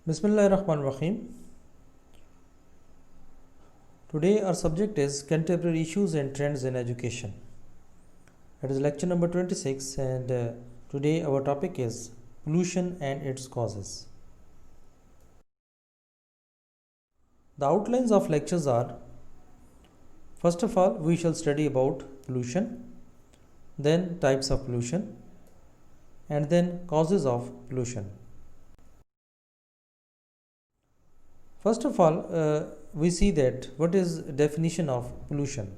Bismillahirrahmanirrahim. Today our subject is contemporary issues and trends in education. It is lecture number 26 and today our topic is pollution and its causes. The outlines of lectures are: first of all, we shall study about pollution, then types of pollution, and then causes of pollution. First of all, we see that what is definition of pollution.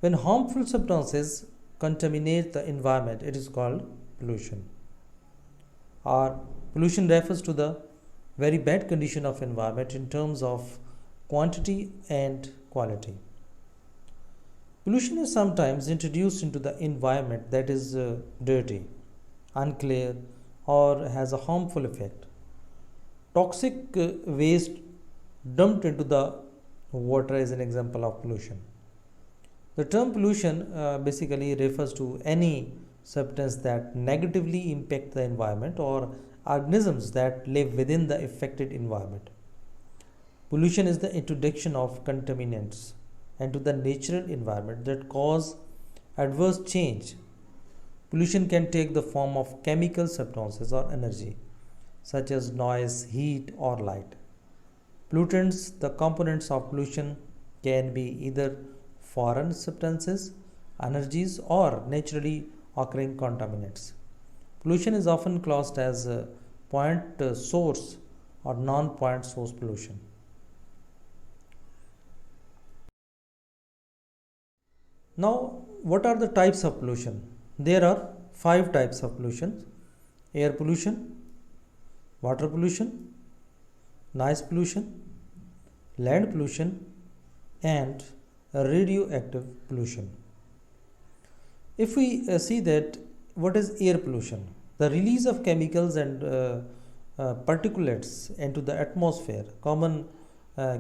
When harmful substances contaminate the environment, it is called pollution. Or pollution refers to the very bad condition of environment in terms of quantity and quality. Pollution is sometimes introduced into the environment that is dirty, unclear, or has a harmful effect. Toxic waste dumped into the water is an example of pollution. The term pollution basically refers to any substance that negatively impact the environment or organisms that live within the affected environment. Pollution is the introduction of contaminants into the natural environment that cause adverse change. Pollution can take the form of chemical substances or energy, such as noise, heat, or light. Pollutants, the components of pollution, can be either foreign substances, energies, or naturally occurring contaminants. Pollution is often classed as point source or non-point source pollution. Now, what are the types of pollution? There are 5 types of pollution: air pollution, water pollution, noise pollution, land pollution, and radioactive pollution. If we see that what is air pollution, the release of chemicals and particulates into the atmosphere. Common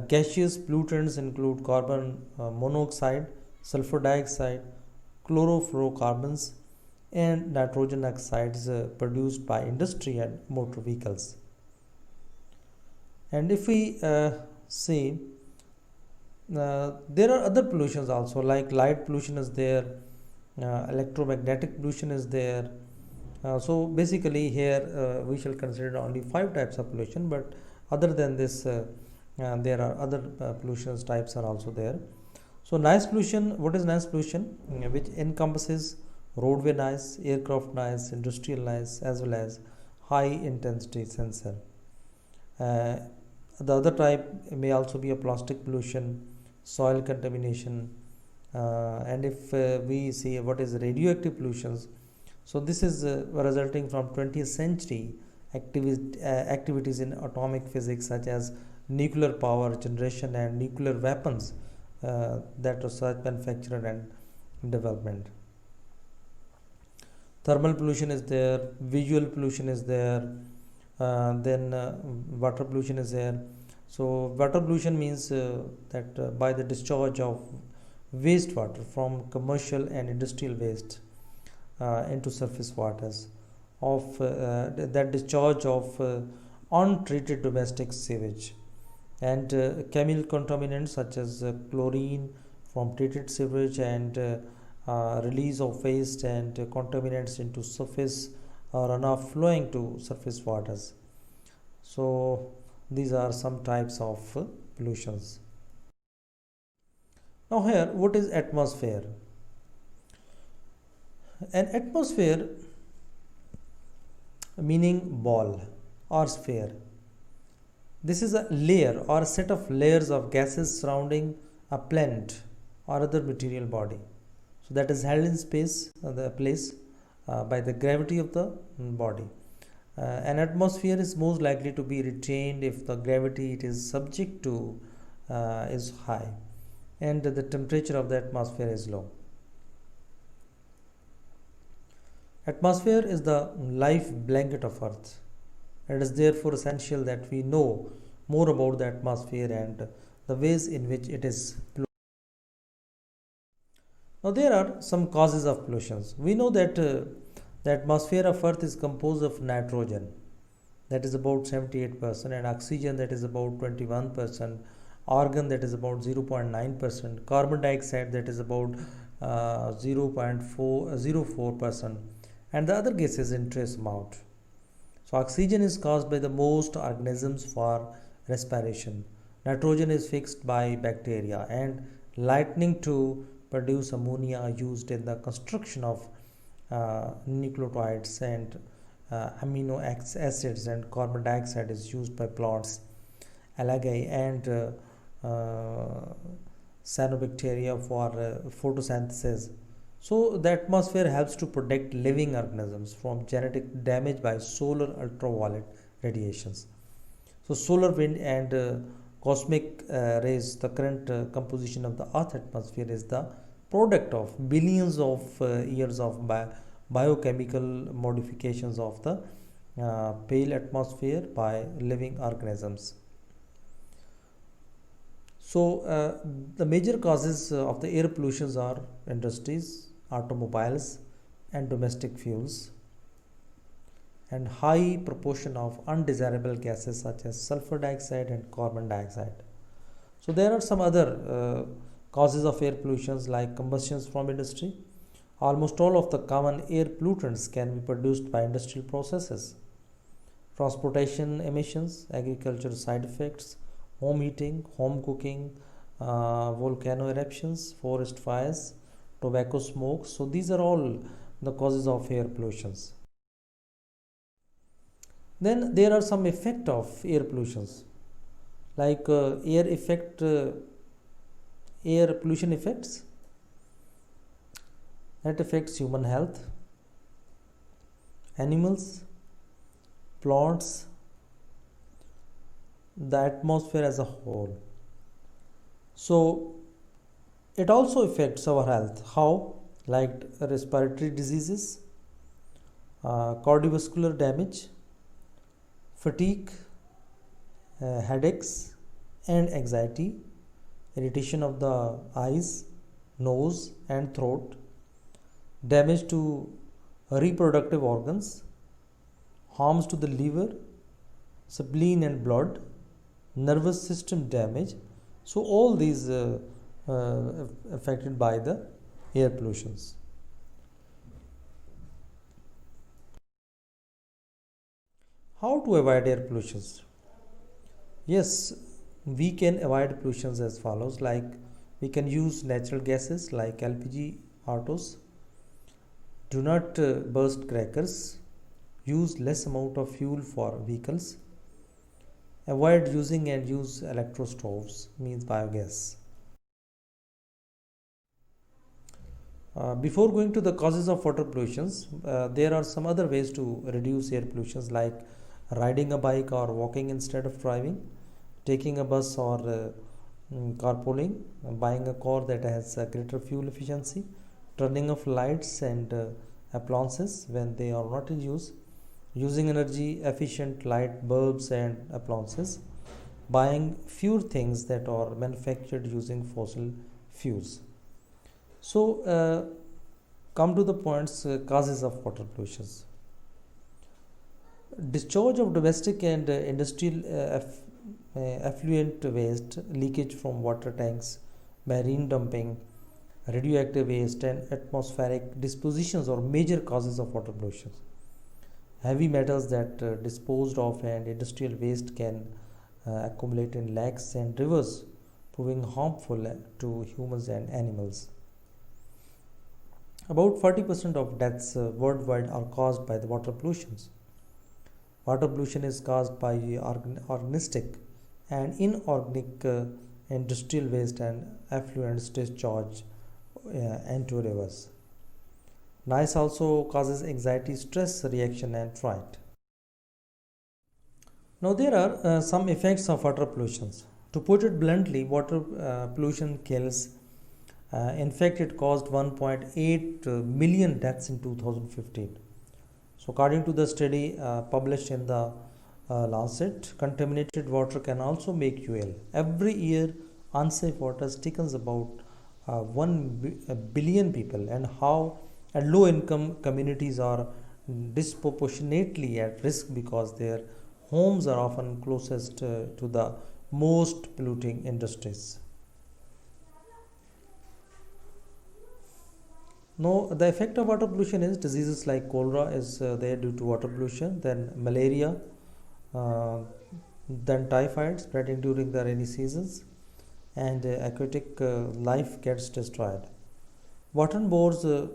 gaseous pollutants include carbon monoxide, sulfur dioxide, chlorofluorocarbons, and nitrogen oxides produced by industry and motor vehicles. And if we see, there are other pollutions also, like light pollution is there, electromagnetic pollution is there. So basically here we shall consider only 5 types of pollution, but other than this there are other pollution types are also there. So noise pollution, what is noise pollution? Which encompasses roadway noise, aircraft noise, industrial noise, as well as high intensity sensor. The other type may also be a plastic pollution, soil contamination, and if we see what is radioactive pollutions, so this is resulting from 20th century activities in atomic physics, such as nuclear power generation and nuclear weapons that research, manufacture, and development. Thermal pollution is there, visual pollution is there, then water pollution is there. So water pollution means that by the discharge of wastewater from commercial and industrial waste into surface waters, of that discharge of untreated domestic sewage, and chemical contaminants such as chlorine from treated sewage, and release of waste and contaminants into surface runoff flowing to surface waters. So these are some types of pollutions. Now here, what is atmosphere? An atmosphere, meaning ball or sphere, this is a layer or a set of layers of gases surrounding a planet or other material body. So that is held in space, the place by the gravity of the body. An atmosphere is most likely to be retained if the gravity it is subject to is high and the temperature of the atmosphere is low. Atmosphere is the life blanket of Earth. It is therefore essential that we know more about the atmosphere and the ways in which it is polluted. Now there are some causes of pollution. We know that the atmosphere of Earth is composed of nitrogen, that is about 78%, and oxygen, that is about 21%, argon, that is about 0.9%, carbon dioxide, that is about 0.404%, and the other gases in trace amount. So oxygen is caused by the most organisms for respiration. Nitrogen is fixed by bacteria, and lightning to produce ammonia used in the construction of nucleotides and amino acids, and carbon dioxide is used by plants, algae, and cyanobacteria for photosynthesis. So the atmosphere helps to protect living organisms from genetic damage by solar ultraviolet radiations. So solar wind and cosmic rays, the current composition of the Earth atmosphere is the product of billions of years of biochemical modifications of the pale atmosphere by living organisms. So the major causes of the air pollutions are industries, automobiles, and domestic fuels, and high proportion of undesirable gases such as sulfur dioxide and carbon dioxide. So there are some other causes of air pollutions like combustions from industry. Almost all of the common air pollutants can be produced by industrial processes. Transportation emissions, agriculture side effects, home heating, home cooking, volcano eruptions, forest fires, tobacco smoke. So these are all the causes of air pollutions. Then there are some effect of air pollutions like air pollution effects that affects human health, animals, plants, the atmosphere as a whole. So it also affects our health. How? Like respiratory diseases, cardiovascular damage, fatigue, headaches and anxiety, irritation of the eyes, nose and throat, damage to reproductive organs, harms to the liver, spleen and blood, nervous system damage. So all these affected by the air pollutions. How to avoid air pollutions? Yes, we can avoid pollutions as follows, like we can use natural gases like LPG autos, do not burst crackers, use less amount of fuel for vehicles, avoid using and use electro stoves, means biogas. Before going to the causes of water pollutions, there are some other ways to reduce air pollutions like riding a bike or walking instead of driving, taking a bus or carpooling, buying a car that has greater fuel efficiency, turning off lights and appliances when they are not in use, using energy efficient light bulbs and appliances, buying fewer things that are manufactured using fossil fuels. So come to the points, causes of water pollutions. Discharge of domestic and industrial effluent waste, leakage from water tanks, marine dumping, radioactive waste and atmospheric dispositions are major causes of water pollution. Heavy metals that disposed of and industrial waste can accumulate in lakes and rivers, proving harmful to humans and animals. About 40% of deaths worldwide are caused by the water pollutions. Water pollution is caused by organistic and inorganic industrial waste and effluents discharge into rivers. Noise also causes anxiety, stress reaction and fright. Now there are some effects of water pollutions. To put it bluntly, water pollution kills. In fact, it caused 1.8 million deaths in 2015. So according to the study published in the Lancet, contaminated water can also make you ill. Every year, unsafe water sickens about 1 billion people, and low income communities are disproportionately at risk because their Homes are often closest to the most polluting industries. Now, the effect of water pollution is diseases like cholera is there due to water pollution, then malaria, uh, then typhoid spreading during the rainy seasons, and aquatic life gets destroyed. Waterborne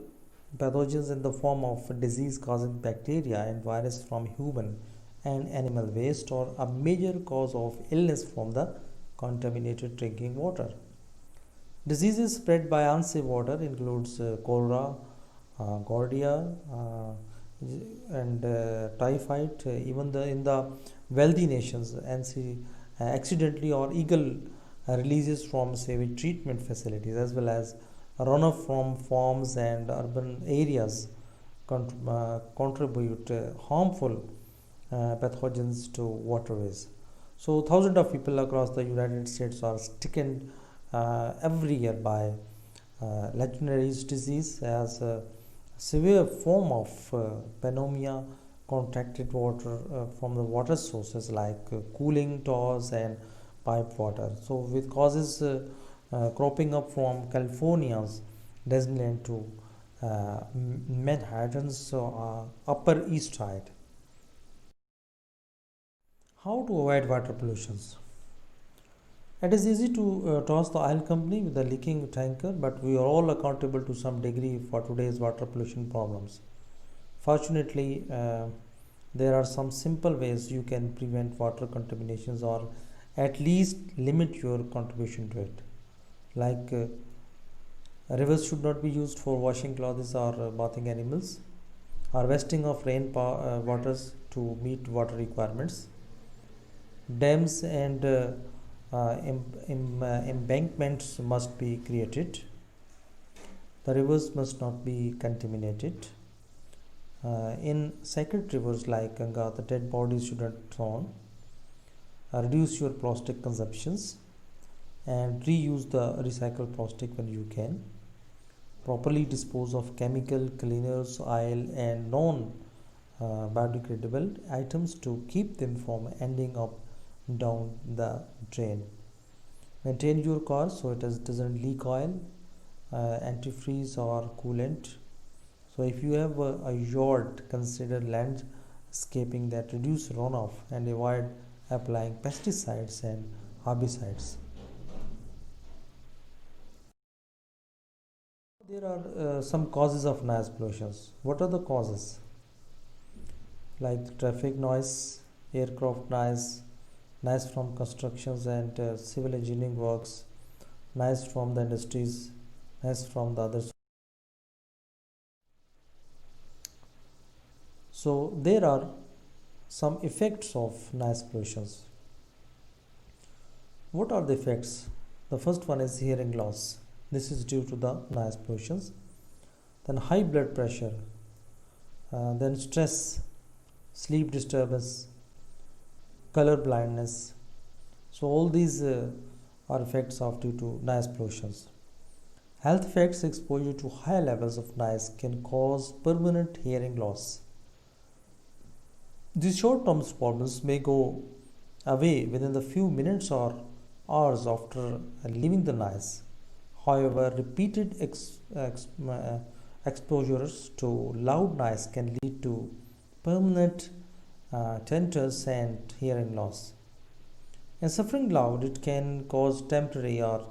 pathogens in the form of disease causing bacteria and virus from human and animal waste are a major cause of illness from the contaminated drinking water. Diseases spread by unsafe water includes cholera, Gordia, and typhoid. Even in the wealthy nations, accidentally or illegal releases from sewage treatment facilities, as well as runoff from farms and urban areas, contribute harmful pathogens to waterways. So, thousands of people across the United States are stricken every year by Legionnaire's disease as a severe form of pneumonia contracted water from the water sources like cooling towers and pipe water. So, with causes cropping up from California's Disneyland to Manhattan's Upper East Side. How to avoid water pollutions? It is easy to toss the oil company with the leaking tanker, but we are all accountable to some degree for today's water pollution problems. Fortunately, there are some simple ways you can prevent water contaminations or at least limit your contribution to it. Like rivers should not be used for washing clothes or bathing animals, harvesting of rain waters to meet water requirements, dams and embankments must be created. The rivers must not be contaminated. In sacred rivers like Ganga, the dead bodies should not thrown. Reduce your plastic consumptions and reuse the recycled plastic when you can. Properly dispose of chemical cleaners, oil, and non biodegradable items to keep them from ending up down the drain. Maintain your car so it doesn't leak oil, antifreeze or coolant. So if you have a yard, consider landscaping that reduce runoff and avoid applying pesticides and herbicides. There are some causes of noise pollutions. What are the causes? Like traffic noise, aircraft noise, noise from constructions and civil engineering works, noise from the industries, noise from the others. So there are some effects of noise pollutions. What are the effects? The first one is hearing loss. This is due to the noise pollutions. Then high blood pressure, then stress, sleep disturbance, color blindness. So all these are effects of due to noise pollutions. Health effects: exposure to high levels of noise can cause permanent hearing loss. These short-term problems may go away within the few minutes or hours after leaving the noise. However, repeated exposures to loud noise can lead to permanent tinnitus and hearing loss. In suffering loud, it can cause temporary or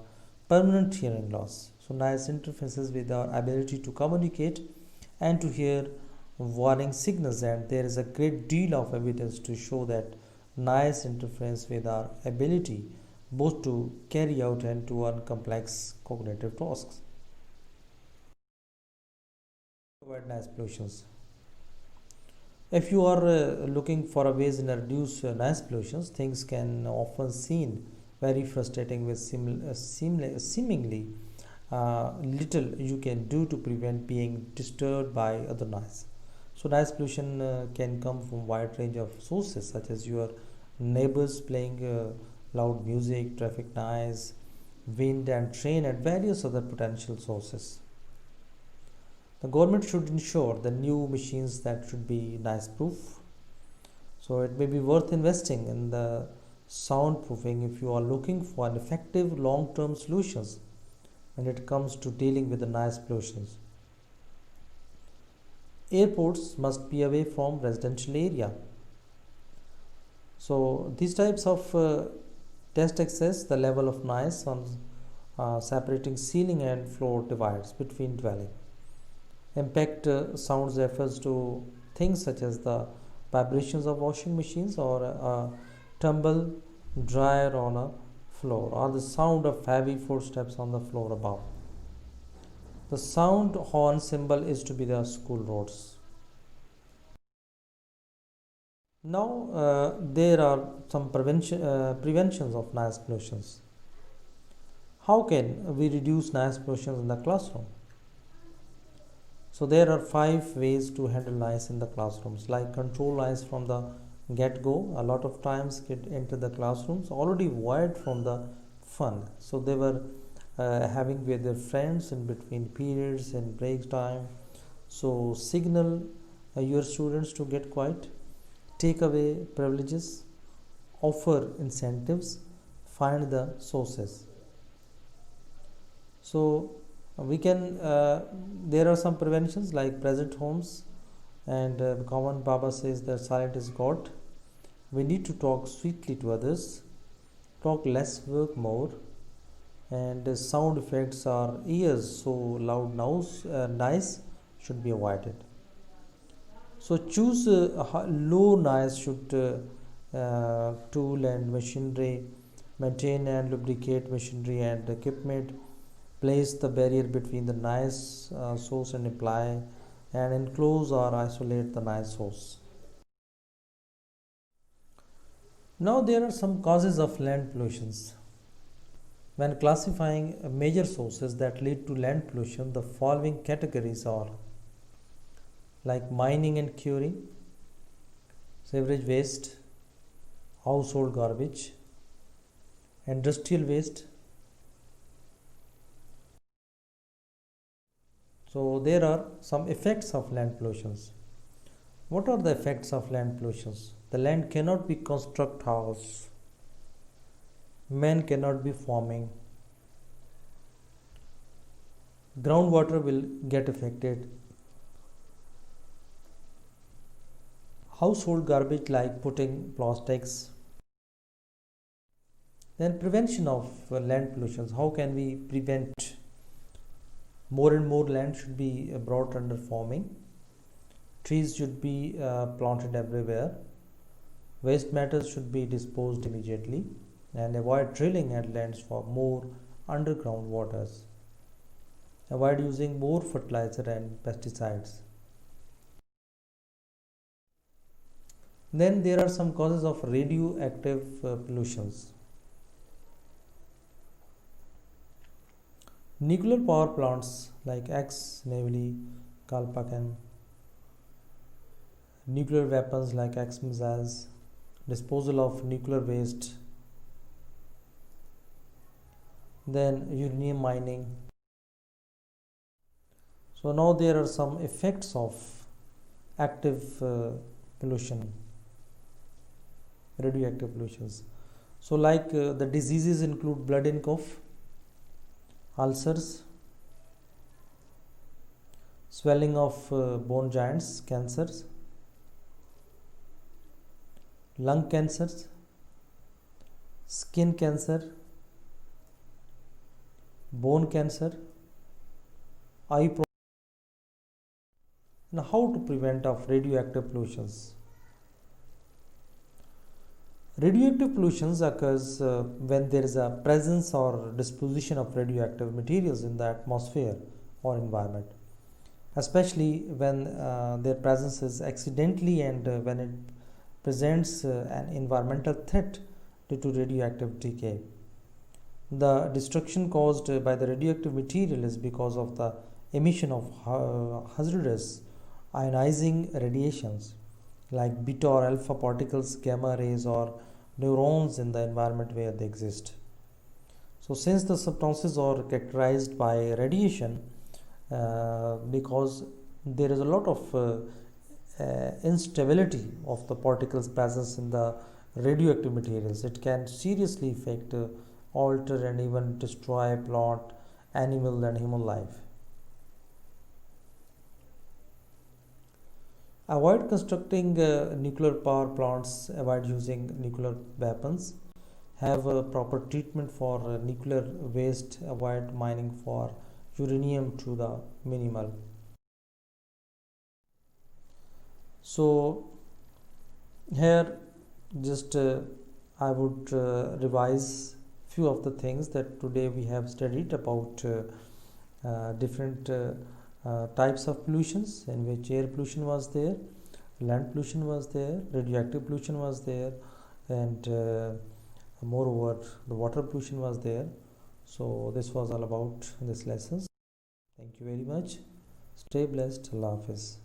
permanent hearing loss. So, noise interferes with our ability to communicate and to hear warning signals, and there is a great deal of evidence to show that noise interferes with our ability both to carry out and to run complex cognitive tasks. Avoid noise pollutions. If you are looking for a ways in reduce noise pollutions, things can often seem very frustrating with seemingly little you can do to prevent being disturbed by other noise. So noise pollution can come from wide range of sources such as your neighbors playing loud music, traffic noise, wind and train, and various other potential sources. The government should ensure the new machines that should be noise proof. So it may be worth investing in the soundproofing if you are looking for an effective long-term solutions when it comes to dealing with the noise pollution. Airports must be away from residential area. So these types of test access the level of noise on separating ceiling and floor divides between dwelling. Impact sounds refers to things such as the vibrations of washing machines or a tumble dryer on a floor or the sound of heavy footsteps on the floor above. The sound horn symbol is to be the school roads. Now there are some preventions of noise pollutions. How can we reduce noise pollution in the classroom? So there are 5 ways to handle noise in the classrooms, like control noise from the get-go. A lot of times kids enter the classrooms already wired from the fun. So they were having with their friends in between periods and break time. So signal your students to get quiet, take away privileges, offer incentives, find the sources. So we can there are some preventions like present homes, and common Baba says that silent is God. We need to talk sweetly to others, talk less, work more, and sound effects are ears, so loud noise should be avoided. So choose low noise should tool and machinery, maintain and lubricate machinery and equipment, place the barrier between the noise source and apply, and enclose or isolate the noise source. Now there are some causes of land pollutions. When classifying major sources that lead to land pollution, the following categories are like mining and quarrying, sewage waste, household garbage, industrial waste. So there are some effects of land pollutions. What are the effects of land pollutions? The land cannot be construct house. Man cannot be farming. Groundwater will get affected. Household garbage like putting plastics. Then prevention of land pollutions. How can we prevent? More and more land should be brought under farming. Trees should be planted everywhere. Waste matters should be disposed immediately, and avoid drilling at lands for more underground waters. Avoid using more fertilizer and pesticides. Then there are some causes of radioactive pollutions. Nuclear power plants like ex-Navy, Kalpakan, nuclear weapons like ex-missiles, disposal of nuclear waste, then uranium mining. So now there are some effects of active pollution, radioactive pollutions. So like the diseases include blood and cough, ulcers, swelling of bone joints, cancers, lung cancers, skin cancer, bone cancer, eye problems. Now, how to prevent of radioactive pollutions? Radioactive pollutions occurs when there is a presence or disposition of radioactive materials in the atmosphere or environment, especially when their presence is accidentally and when it presents an environmental threat due to radioactive decay. The destruction caused by the radioactive material is because of the emission of hazardous ionizing radiations like beta or alpha particles, gamma rays, or neurons in the environment where they exist. So since the substances are characterized by radiation, because there is a lot of instability of the particles presence in the radioactive materials. It can seriously affect, alter, and even destroy plant, animal, and human life. Avoid constructing nuclear power plants, avoid using nuclear weapons, have a proper treatment for nuclear waste, avoid mining for uranium to the minimal. So here just I would revise few of the things that today we have studied about different types of pollutions, in which air pollution was there, land pollution was there, radioactive pollution was there, and moreover the water pollution was there. So this was all about this lesson. Thank you very much. Stay blessed. Allah Hafiz.